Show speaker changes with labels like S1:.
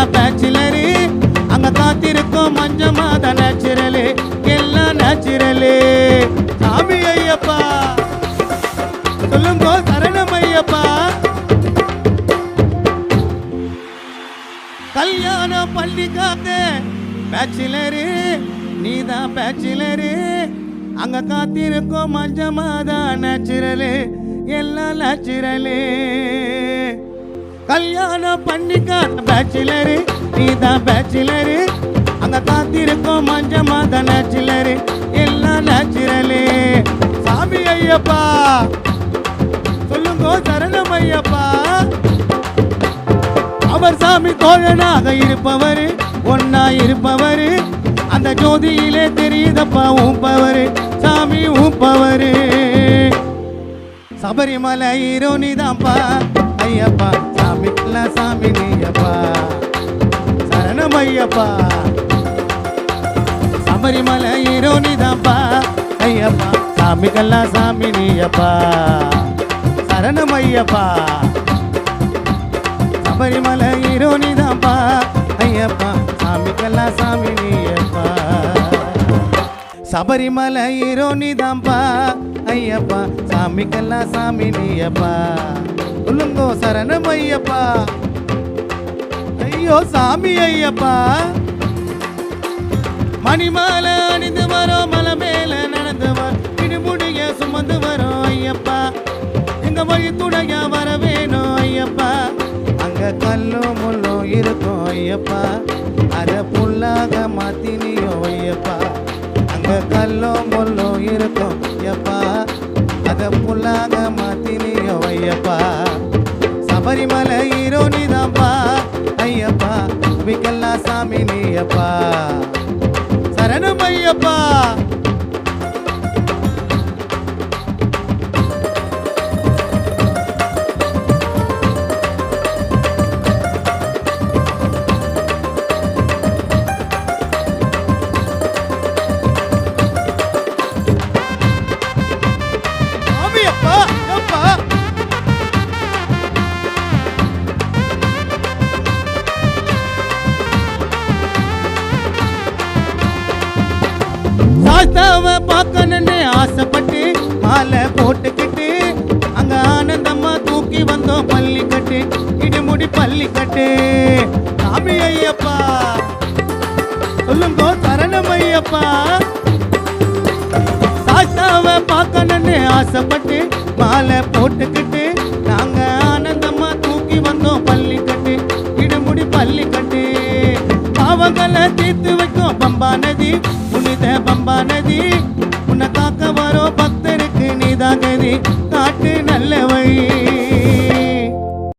S1: நீதான் பேச்சுலரு அங்க காத்திருக்கும் மஞ்சமாத நேச்சுரலு எல்லாம் நேச்சுரலு சாமி ஐயப்பா சொல்லுங்கோ சரணம் ஐயப்பா கல்யாணம் பண்ணிக்காத பேச்சுலரு நீதான் பேச்சுலரு அங்க காத்திருக்கும் மஞ்சமாதா நேச்சுரலு எல்லாம் நேச்சுரலு கல்யாணம் பண்ணிக்காத பேச்சுலரு நீதான் பேச்சுலரு அங்க காத்திருக்கும் மஞ்சமாதா நேச்சுரலு எல்லாம் நேச்சுரலு சாமி ஐயப்பா சொல்லுங்கோ சரணம் ஐயப்பா அவர் சாமி தோழனாக இருப்பவர் ஒன்னா இருப்பவர் அந்த ஜோதியிலே தெரியுதப்பா ஊப்பவர் சாமி ஊப்பவர் சபரிமலை ஹீரோ நீதான்ப்பா ஐயப்பா சாமிக்கெல்லாம் சாமி நீயப்பா சரணம் ஐயப்பா சபரிமலை ஹீரோ நீதான்ப்பா ஐயப்பா சாமிக்கெல்லாம் சாமி நீயப்பா சரணம் ஐயப்பா சபரிமலை ஹீரோ நீதான்ப்பா ஐயப்பா சாமிக்கெல்லாம் சாமி நீயப்பா சபரிமலை ஹீரோ நீதான்ப்பா ஐயப்பா சாமிக்கெல்லாம் சாமி நீயப்பா சொல்லுங்கோ சரணம் ஐயப்பா ஐயோ சாமி ஐயப்பா மணிமாலை அணிந்து வரோம் மலை மேல நடந்து வரோம் இடுமுடிய சுமந்து வரோம் ஐயப்பா எங்க வழி துணையா வர வேணும் ஐயப்பா அங்க கல்லும் முள்ளும் இருக்கும் ஐயப்பா அத புல்லாக மாத்தினியோ ஐயப்பா அங்க கல்லும் முள்ளும் இருக்கும் ஐயப்பா அத புல்லாக மாத்தினியோ ஐயப்பா சபரிமலை ஹீரோ நீதான்ப்பா ஐயப்பா விக்கல்லா சாமி நீயப்பா சரணம் ஐயப்பா சாஸ்தாவை பார்க்கணுன்னு ஆசைப்பட்டு மாலை போட்டுக்கிட்டு அங்க ஆனந்தம்மா தூக்கி வந்தோம் பள்ளிக்கட்டு இடுமுடி பள்ளிக்கட்டு சாமி ஐயப்பா சொல்லுங்கோ சரணம் ஐயப்பா சாஸ்தாவை பார்க்கணுன்னு ஆசைப்பட்டு மாலை போட்டுக்கிட்டு நாங்க ஆனந்தம்மா தூக்கி வந்தோம் பள்ளிக்கட்டு இடுமுடி பள்ளிக்கட்டு பாவங்களை தீர்த்து வைக்கும் பம்பா நதி புனித பம்பா நதி உன்னை காக்க வரும் பக்தருக்கு நீதான் கதி காட்டு நல்ல வழி